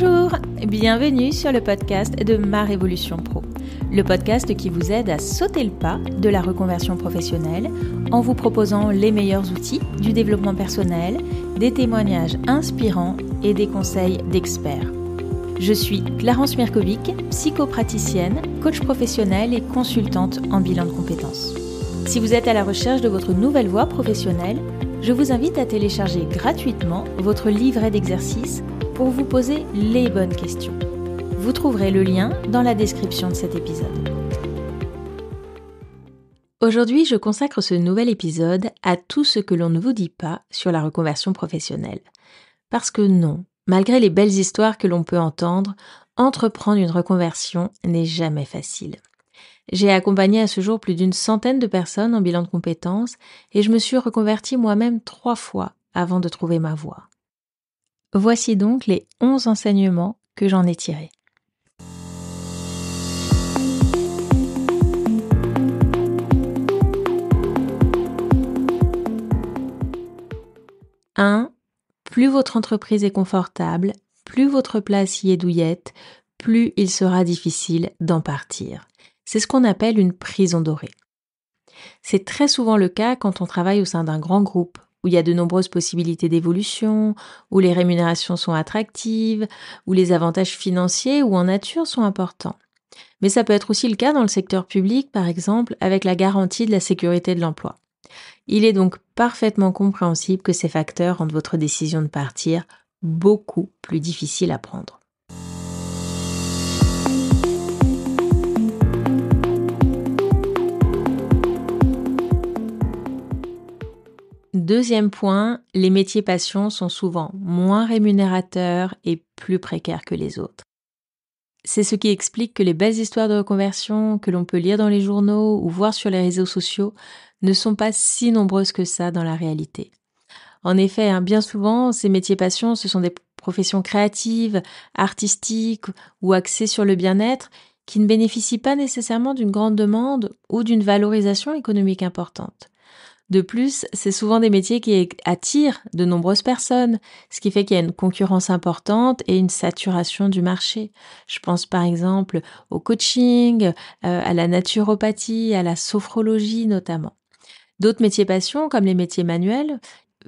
Bonjour, bienvenue sur le podcast de Ma Révolution Pro, le podcast qui vous aide à sauter le pas de la reconversion professionnelle en vous proposant les meilleurs outils du développement personnel, des témoignages inspirants et des conseils d'experts. Je suis Clarence Mirkovic, psychopraticienne, coach professionnelle et consultante en bilan de compétences. Si vous êtes à la recherche de votre nouvelle voie professionnelle, je vous invite à télécharger gratuitement votre livret d'exercices pour vous poser les bonnes questions. Vous trouverez le lien dans la description de cet épisode. Aujourd'hui, je consacre ce nouvel épisode à tout ce que l'on ne vous dit pas sur la reconversion professionnelle. Parce que non, malgré les belles histoires que l'on peut entendre, entreprendre une reconversion n'est jamais facile. J'ai accompagné à ce jour plus d'une centaine de personnes en bilan de compétences et je me suis reconvertie moi-même 3 fois avant de trouver ma voie. Voici donc les 11 enseignements que j'en ai tirés. Plus votre entreprise est confortable, plus votre place y est douillette, plus il sera difficile d'en partir. C'est ce qu'on appelle une prison dorée. C'est très souvent le cas quand on travaille au sein d'un grand groupe, où il y a de nombreuses possibilités d'évolution, où les rémunérations sont attractives, où les avantages financiers ou en nature sont importants. Mais ça peut être aussi le cas dans le secteur public, par exemple, avec la garantie de la sécurité de l'emploi. Il est donc parfaitement compréhensible que ces facteurs rendent votre décision de partir beaucoup plus difficile à prendre. Deuxième point, les métiers passion sont souvent moins rémunérateurs et plus précaires que les autres. C'est ce qui explique que les belles histoires de reconversion que l'on peut lire dans les journaux ou voir sur les réseaux sociaux ne sont pas si nombreuses que ça dans la réalité. En effet, bien souvent, ces métiers passion, ce sont des professions créatives, artistiques ou axées sur le bien-être qui ne bénéficient pas nécessairement d'une grande demande ou d'une valorisation économique importante. De plus, c'est souvent des métiers qui attirent de nombreuses personnes, ce qui fait qu'il y a une concurrence importante et une saturation du marché. Je pense par exemple au coaching, à la naturopathie, à la sophrologie notamment. D'autres métiers passion, comme les métiers manuels,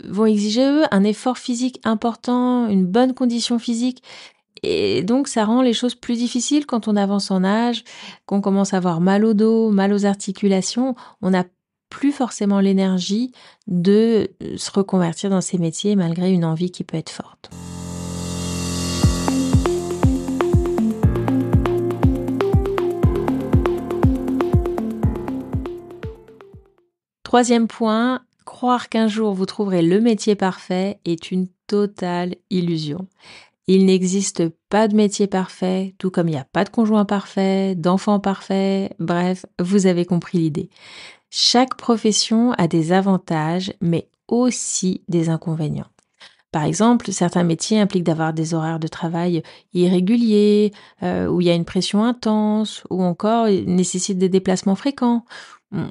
vont exiger, eux, un effort physique important, une bonne condition physique. Et donc, ça rend les choses plus difficiles quand on avance en âge, qu'on commence à avoir mal au dos, mal aux articulations. On n'a plus forcément l'énergie de se reconvertir dans ces métiers malgré une envie qui peut être forte. Troisième point, croire qu'un jour vous trouverez le métier parfait est une totale illusion. Il n'existe pas de métier parfait, tout comme il n'y a pas de conjoint parfait, d'enfant parfait, bref, vous avez compris l'idée. Chaque profession a des avantages, mais aussi des inconvénients. Par exemple, certains métiers impliquent d'avoir des horaires de travail irréguliers, où il y a une pression intense, ou encore nécessitent des déplacements fréquents,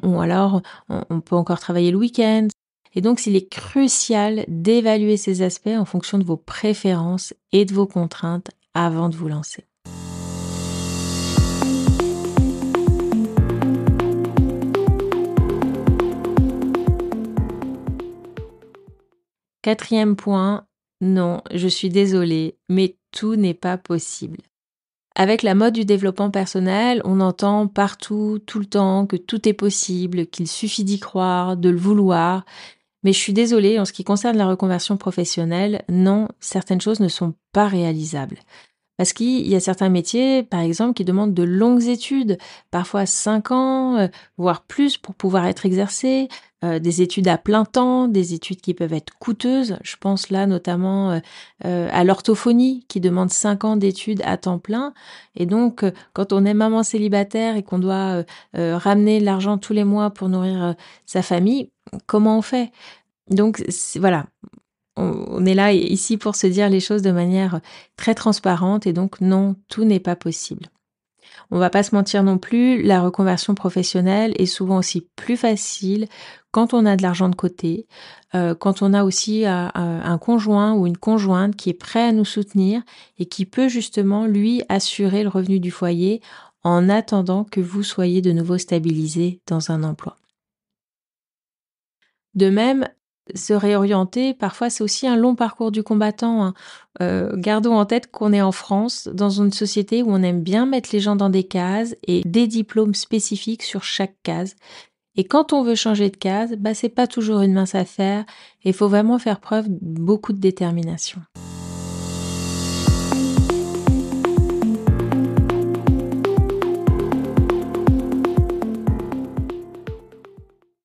ou alors on peut encore travailler le week-end. Et donc, il est crucial d'évaluer ces aspects en fonction de vos préférences et de vos contraintes avant de vous lancer. Quatrième point, non, je suis désolée, mais tout n'est pas possible. Avec la mode du développement personnel, on entend partout, tout le temps, que tout est possible, qu'il suffit d'y croire, de le vouloir. Mais je suis désolée, en ce qui concerne la reconversion professionnelle, non, certaines choses ne sont pas réalisables. Parce qu'il y a certains métiers, par exemple, qui demandent de longues études, parfois 5 ans, voire plus pour pouvoir être exercés, des études à plein temps, des études qui peuvent être coûteuses. Je pense là notamment à l'orthophonie qui demande 5 ans d'études à temps plein. Et donc, quand on est maman célibataire et qu'on doit ramener l'argent tous les mois pour nourrir sa famille, comment on fait ? Donc, voilà. On est là ici pour se dire les choses de manière très transparente et donc non, tout n'est pas possible. On va pas se mentir non plus, la reconversion professionnelle est souvent aussi plus facile quand on a de l'argent de côté, quand on a aussi un conjoint ou une conjointe qui est prêt à nous soutenir et qui peut justement, lui, assurer le revenu du foyer en attendant que vous soyez de nouveau stabilisé dans un emploi. De même, se réorienter, parfois, c'est aussi un long parcours du combattant, hein. Gardons en tête qu'on est en France, dans une société où on aime bien mettre les gens dans des cases et des diplômes spécifiques sur chaque case. Et quand on veut changer de case, bah, c'est pas toujours une mince affaire et il faut vraiment faire preuve de beaucoup de détermination.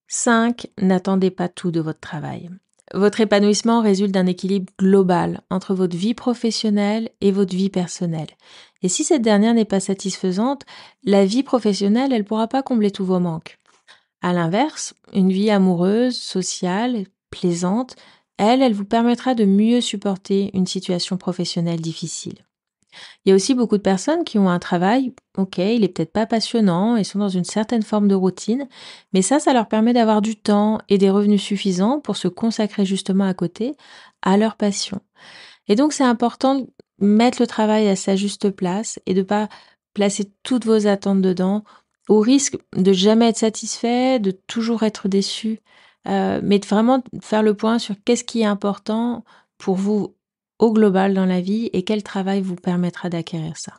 5. N'attendez pas tout de votre travail. Votre épanouissement résulte d'un équilibre global entre votre vie professionnelle et votre vie personnelle. Et si cette dernière n'est pas satisfaisante, la vie professionnelle, elle ne pourra pas combler tous vos manques. À l'inverse, une vie amoureuse, sociale, plaisante, elle vous permettra de mieux supporter une situation professionnelle difficile. Il y a aussi beaucoup de personnes qui ont un travail, ok, il est peut-être pas passionnant, ils sont dans une certaine forme de routine, mais ça leur permet d'avoir du temps et des revenus suffisants pour se consacrer justement à côté à leur passion. Et donc c'est important de mettre le travail à sa juste place et de pas placer toutes vos attentes dedans, au risque de jamais être satisfait, de toujours être déçu, mais de vraiment faire le point sur qu'est-ce qui est important pour vous au global dans la vie et quel travail vous permettra d'acquérir ça.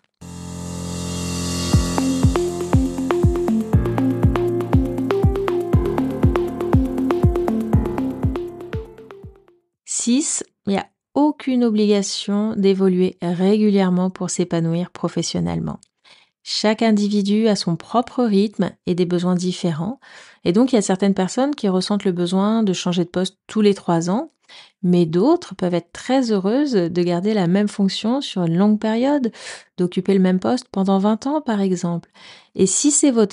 6. Il n'y a aucune obligation d'évoluer régulièrement pour s'épanouir professionnellement. Chaque individu a son propre rythme et des besoins différents. Et donc, il y a certaines personnes qui ressentent le besoin de changer de poste tous les 3 ans, mais d'autres peuvent être très heureuses de garder la même fonction sur une longue période, d'occuper le même poste pendant 20 ans, par exemple. Et si vous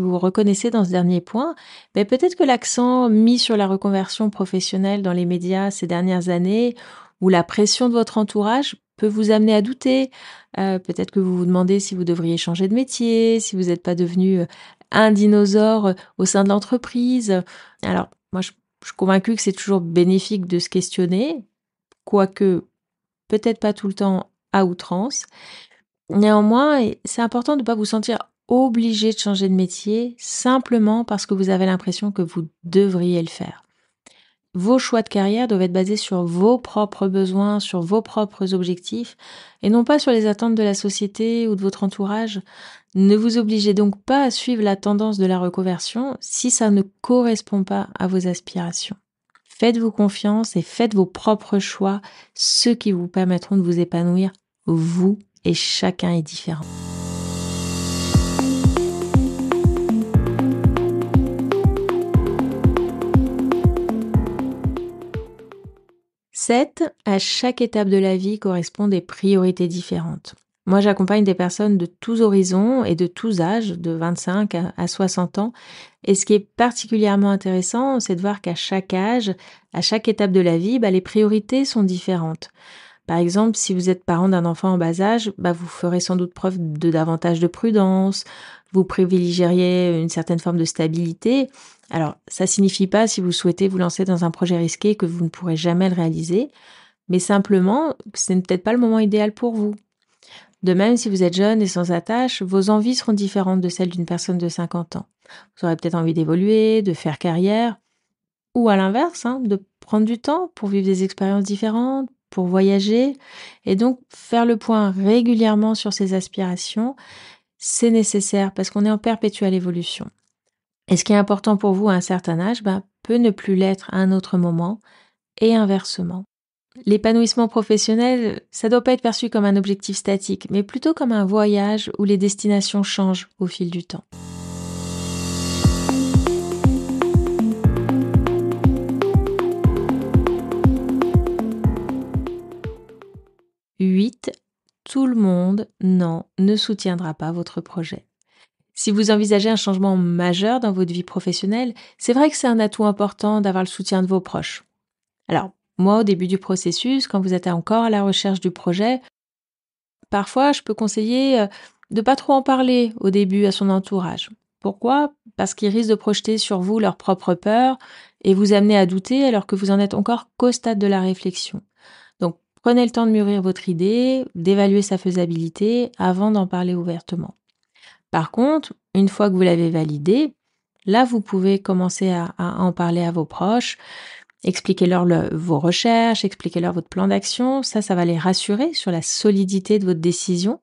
vous reconnaissez dans ce dernier point, ben peut-être que l'accent mis sur la reconversion professionnelle dans les médias ces dernières années ou la pression de votre entourage peut vous amener à douter. Peut-être que vous vous demandez si vous devriez changer de métier, si vous n'êtes pas devenu un dinosaure au sein de l'entreprise. Alors, moi, je suis convaincue que c'est toujours bénéfique de se questionner, quoique peut-être pas tout le temps à outrance. Néanmoins, c'est important de ne pas vous sentir obligé de changer de métier simplement parce que vous avez l'impression que vous devriez le faire. Vos choix de carrière doivent être basés sur vos propres besoins, sur vos propres objectifs, et non pas sur les attentes de la société ou de votre entourage. Ne vous obligez donc pas à suivre la tendance de la reconversion si ça ne correspond pas à vos aspirations. Faites-vous confiance et faites vos propres choix, ceux qui vous permettront de vous épanouir, vous, et chacun est différent. 7. À chaque étape de la vie correspondent des priorités différentes. Moi, j'accompagne des personnes de tous horizons et de tous âges, de 25 à 60 ans. Et ce qui est particulièrement intéressant, c'est de voir qu'à chaque âge, à chaque étape de la vie, les priorités sont différentes. Par exemple, si vous êtes parent d'un enfant en bas âge, vous ferez sans doute preuve de davantage de prudence, vous privilégieriez une certaine forme de stabilité. Alors, ça signifie pas, si vous souhaitez vous lancer dans un projet risqué, que vous ne pourrez jamais le réaliser, mais simplement que ce n'est peut-être pas le moment idéal pour vous. De même, si vous êtes jeune et sans attache, vos envies seront différentes de celles d'une personne de 50 ans. Vous aurez peut-être envie d'évoluer, de faire carrière, ou à l'inverse, de prendre du temps pour vivre des expériences différentes, pour voyager. Et donc, faire le point régulièrement sur ses aspirations, c'est nécessaire parce qu'on est en perpétuelle évolution. Et ce qui est important pour vous à un certain âge, peut ne plus l'être à un autre moment, et inversement. L'épanouissement professionnel, ça doit pas être perçu comme un objectif statique, mais plutôt comme un voyage où les destinations changent au fil du temps. 8. Tout le monde, non, ne soutiendra pas votre projet. Si vous envisagez un changement majeur dans votre vie professionnelle, c'est vrai que c'est un atout important d'avoir le soutien de vos proches. Alors, moi, au début du processus, quand vous êtes encore à la recherche du projet, parfois je peux conseiller de pas trop en parler au début à son entourage. Pourquoi? Parce qu'ils risquent de projeter sur vous leurs propres peurs et vous amener à douter alors que vous en êtes encore qu'au stade de la réflexion. Donc, prenez le temps de mûrir votre idée, d'évaluer sa faisabilité avant d'en parler ouvertement. Par contre, une fois que vous l'avez validée, là, vous pouvez commencer à en parler à vos proches. Expliquez-leur vos recherches, expliquez-leur votre plan d'action. Ça va les rassurer sur la solidité de votre décision.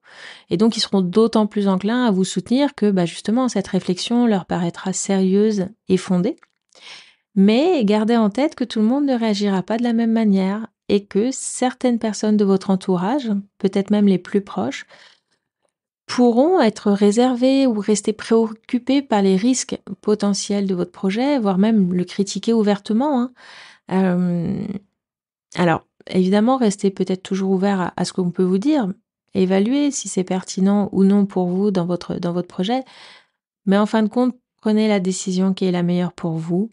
Et donc, ils seront d'autant plus enclins à vous soutenir que, justement, cette réflexion leur paraîtra sérieuse et fondée. Mais gardez en tête que tout le monde ne réagira pas de la même manière et que certaines personnes de votre entourage, peut-être même les plus proches, pourront être réservées ou rester préoccupées par les risques potentiels de votre projet, voire même le critiquer ouvertement, hein. Alors, évidemment, restez peut-être toujours ouvert à ce qu'on peut vous dire. Évaluez si c'est pertinent ou non pour vous dans votre projet. Mais en fin de compte, prenez la décision qui est la meilleure pour vous.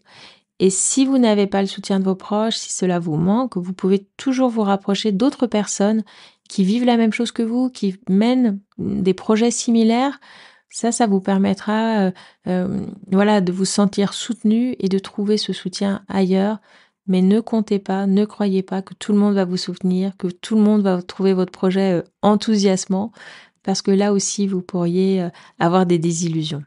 Et si vous n'avez pas le soutien de vos proches, si cela vous manque, vous pouvez toujours vous rapprocher d'autres personnes qui vivent la même chose que vous, qui mènent des projets similaires. Ça vous permettra de vous sentir soutenu et de trouver ce soutien ailleurs. Mais ne comptez pas, ne croyez pas que tout le monde va vous soutenir, que tout le monde va trouver votre projet enthousiasmant, parce que là aussi, vous pourriez avoir des désillusions.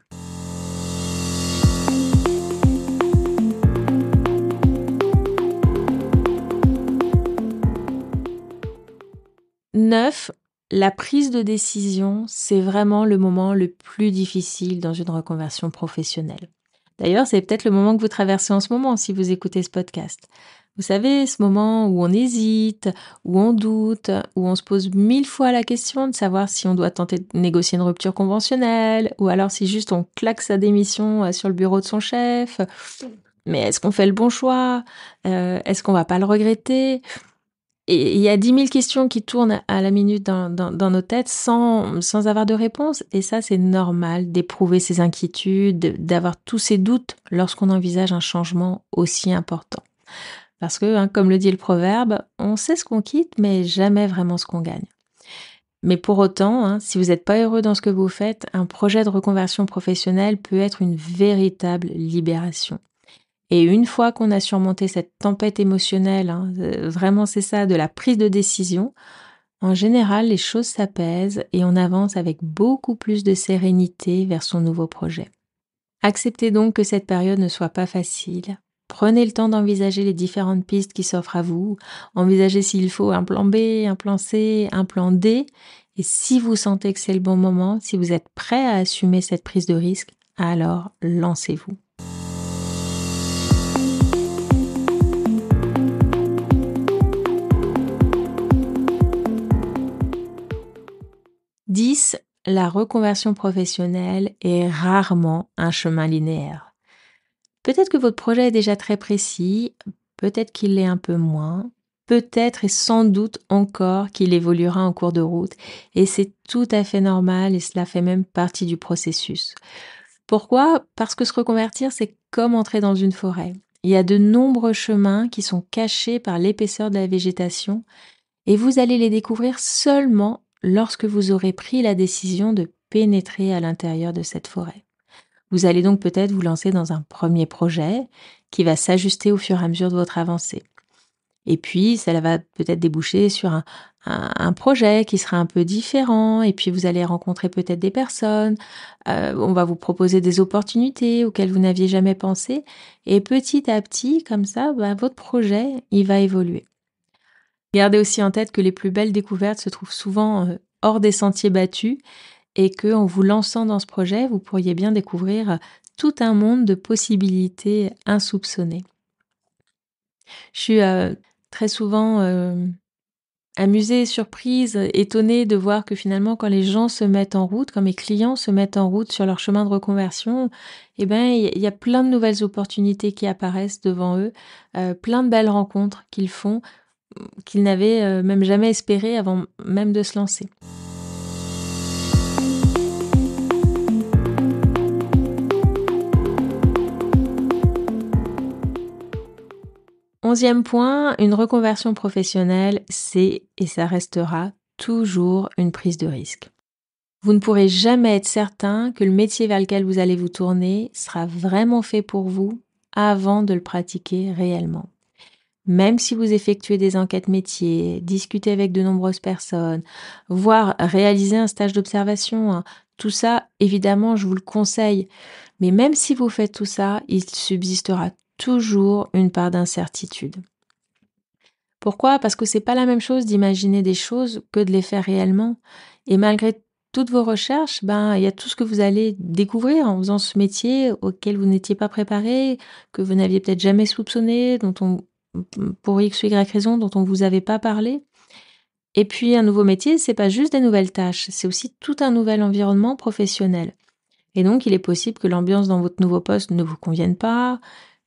Neuf, la prise de décision, c'est vraiment le moment le plus difficile dans une reconversion professionnelle. D'ailleurs, c'est peut-être le moment que vous traversez en ce moment si vous écoutez ce podcast. Vous savez, ce moment où on hésite, où on doute, où on se pose 1000 fois la question de savoir si on doit tenter de négocier une rupture conventionnelle, ou alors si juste on claque sa démission sur le bureau de son chef. Mais est-ce qu'on fait le bon choix? Est-ce qu'on va pas le regretter? Et il y a 10 000 questions qui tournent à la minute dans nos têtes sans avoir de réponse. Et ça, c'est normal d'éprouver ces inquiétudes, d'avoir tous ces doutes lorsqu'on envisage un changement aussi important. Parce que, comme le dit le proverbe, on sait ce qu'on quitte, mais jamais vraiment ce qu'on gagne. Mais pour autant, si vous n'êtes pas heureux dans ce que vous faites, un projet de reconversion professionnelle peut être une véritable libération. Et une fois qu'on a surmonté cette tempête émotionnelle, vraiment c'est ça, de la prise de décision, en général, les choses s'apaisent et on avance avec beaucoup plus de sérénité vers son nouveau projet. Acceptez donc que cette période ne soit pas facile. Prenez le temps d'envisager les différentes pistes qui s'offrent à vous. Envisagez s'il faut un plan B, un plan C, un plan D. Et si vous sentez que c'est le bon moment, si vous êtes prêt à assumer cette prise de risque, alors lancez-vous. « 10. La reconversion professionnelle est rarement un chemin linéaire. Peut-être que votre projet est déjà très précis, peut-être qu'il l'est un peu moins, peut-être et sans doute encore qu'il évoluera en cours de route, et c'est tout à fait normal et cela fait même partie du processus. Pourquoi? Parce que se reconvertir, c'est comme entrer dans une forêt. Il y a de nombreux chemins qui sont cachés par l'épaisseur de la végétation et vous allez les découvrir seulement lorsque vous aurez pris la décision de pénétrer à l'intérieur de cette forêt. Vous allez donc peut-être vous lancer dans un premier projet qui va s'ajuster au fur et à mesure de votre avancée. Et puis, ça va peut-être déboucher sur un projet qui sera un peu différent. Et puis, vous allez rencontrer peut-être des personnes. On va vous proposer des opportunités auxquelles vous n'aviez jamais pensé. Et petit à petit, comme ça, votre projet, il va évoluer. Gardez aussi en tête que les plus belles découvertes se trouvent souvent hors des sentiers battus et qu'en vous lançant dans ce projet, vous pourriez bien découvrir tout un monde de possibilités insoupçonnées. Je suis très souvent amusée, surprise, étonnée de voir que finalement, quand les gens se mettent en route, quand mes clients se mettent en route sur leur chemin de reconversion, il y a plein de nouvelles opportunités qui apparaissent devant eux, plein de belles rencontres qu'ils font, qu'ils n'avaient même jamais espéré avant même de se lancer. Onzième point, une reconversion professionnelle, c'est et ça restera toujours une prise de risque. Vous ne pourrez jamais être certain que le métier vers lequel vous allez vous tourner sera vraiment fait pour vous avant de le pratiquer réellement. Même si vous effectuez des enquêtes métiers, discutez avec de nombreuses personnes, voire réaliser un stage d'observation, hein, tout ça, évidemment, je vous le conseille. Mais même si vous faites tout ça, il subsistera toujours une part d'incertitude. Pourquoi? Parce que c'est pas la même chose d'imaginer des choses que de les faire réellement. Et malgré toutes vos recherches, il y a tout ce que vous allez découvrir en faisant ce métier auquel vous n'étiez pas préparé, que vous n'aviez peut-être jamais soupçonné, pour X ou Y raison, dont on vous avait pas parlé. Et puis, un nouveau métier, c'est pas juste des nouvelles tâches, c'est aussi tout un nouvel environnement professionnel. Et donc, il est possible que l'ambiance dans votre nouveau poste ne vous convienne pas,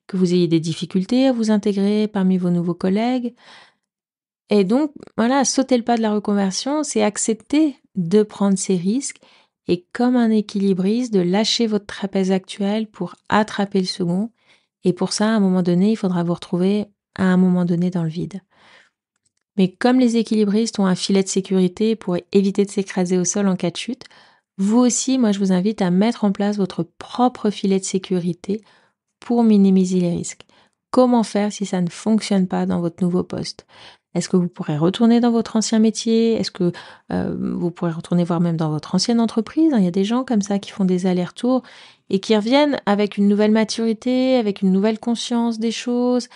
que vous ayez des difficultés à vous intégrer parmi vos nouveaux collègues. Et donc, voilà, sauter le pas de la reconversion, c'est accepter de prendre ces risques et comme un équilibriste, de lâcher votre trapèze actuel pour attraper le second. Et pour ça, à un moment donné, il faudra vous retrouver à un moment donné dans le vide. Mais comme les équilibristes ont un filet de sécurité pour éviter de s'écraser au sol en cas de chute, vous aussi, moi je vous invite à mettre en place votre propre filet de sécurité pour minimiser les risques. Comment faire si ça ne fonctionne pas dans votre nouveau poste? Est-ce que vous pourrez retourner dans votre ancien métier? Est-ce que vous pourrez retourner voir même dans votre ancienne entreprise? Il y a des gens comme ça qui font des allers-retours et qui reviennent avec une nouvelle maturité, avec une nouvelle conscience des choses.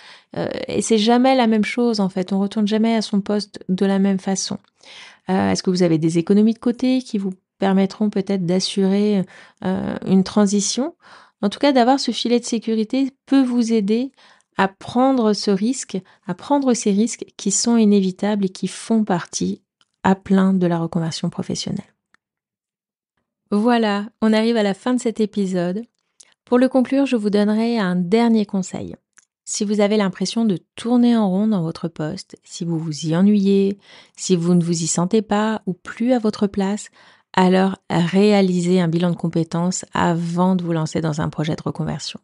Et c'est jamais la même chose en fait. On retourne jamais à son poste de la même façon. Est-ce que vous avez des économies de côté qui vous permettront peut-être d'assurer une transition? En tout cas, d'avoir ce filet de sécurité peut vous aider à prendre ce risque, à prendre ces risques qui sont inévitables et qui font partie à plein de la reconversion professionnelle. Voilà, on arrive à la fin de cet épisode. Pour le conclure, je vous donnerai un dernier conseil. Si vous avez l'impression de tourner en rond dans votre poste, si vous vous y ennuyez, si vous ne vous y sentez pas ou plus à votre place, alors réalisez un bilan de compétences avant de vous lancer dans un projet de reconversion.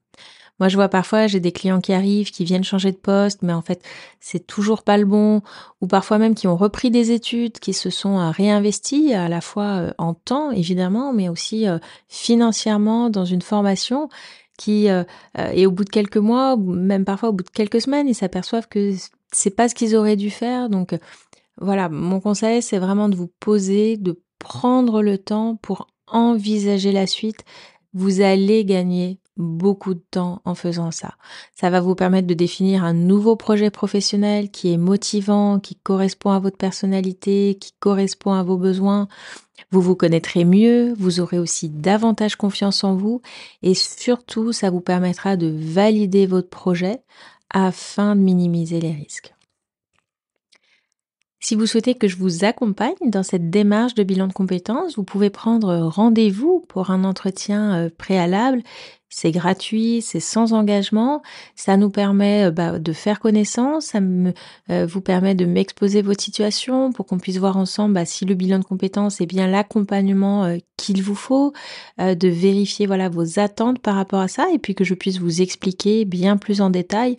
Moi, je vois parfois, j'ai des clients qui arrivent, qui viennent changer de poste, mais en fait, c'est toujours pas le bon, ou parfois même qui ont repris des études, qui se sont réinvestis à la fois en temps, évidemment, mais aussi financièrement dans une formation et au bout de quelques mois, ou même parfois au bout de quelques semaines, ils s'aperçoivent que c'est pas ce qu'ils auraient dû faire. Donc voilà, mon conseil, c'est vraiment de vous poser, de prendre le temps pour envisager la suite. Vous allez gagner beaucoup de temps en faisant ça. Ça va vous permettre de définir un nouveau projet professionnel qui est motivant, qui correspond à votre personnalité, qui correspond à vos besoins. Vous vous connaîtrez mieux, vous aurez aussi davantage confiance en vous et surtout, ça vous permettra de valider votre projet afin de minimiser les risques. Si vous souhaitez que je vous accompagne dans cette démarche de bilan de compétences, vous pouvez prendre rendez-vous pour un entretien préalable. C'est gratuit, c'est sans engagement. Ça nous permet de faire connaissance, vous permet de m'exposer votre situation pour qu'on puisse voir ensemble si le bilan de compétences est bien l'accompagnement qu'il vous faut, de vérifier vos attentes par rapport à ça et puis que je puisse vous expliquer bien plus en détail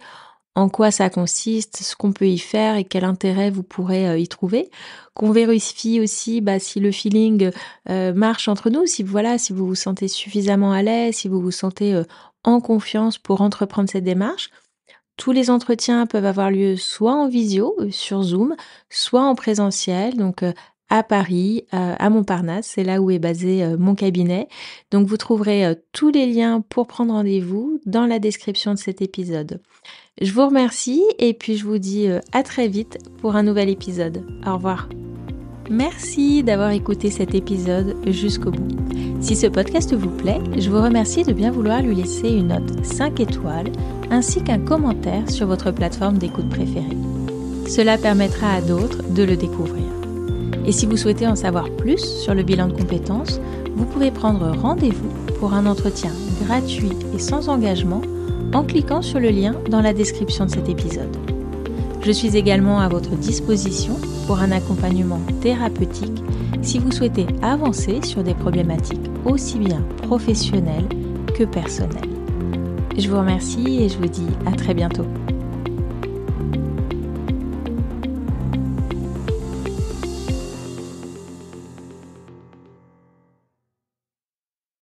en quoi ça consiste, ce qu'on peut y faire et quel intérêt vous pourrez y trouver. Qu'on vérifie aussi si le feeling marche entre nous, si vous vous sentez suffisamment à l'aise, si vous vous sentez en confiance pour entreprendre cette démarche. Tous les entretiens peuvent avoir lieu soit en visio, sur Zoom, soit en présentiel, donc à Paris, à Montparnasse, c'est là où est basé mon cabinet. Donc vous trouverez tous les liens pour prendre rendez-vous dans la description de cet épisode. Je vous remercie et puis je vous dis à très vite pour un nouvel épisode. Au revoir. Merci d'avoir écouté cet épisode jusqu'au bout. Si ce podcast vous plaît, je vous remercie de bien vouloir lui laisser une note 5 étoiles ainsi qu'un commentaire sur votre plateforme d'écoute préférée. Cela permettra à d'autres de le découvrir. Et si vous souhaitez en savoir plus sur le bilan de compétences, vous pouvez prendre rendez-vous pour un entretien gratuit et sans engagement en cliquant sur le lien dans la description de cet épisode. Je suis également à votre disposition pour un accompagnement thérapeutique si vous souhaitez avancer sur des problématiques aussi bien professionnelles que personnelles. Je vous remercie et je vous dis à très bientôt.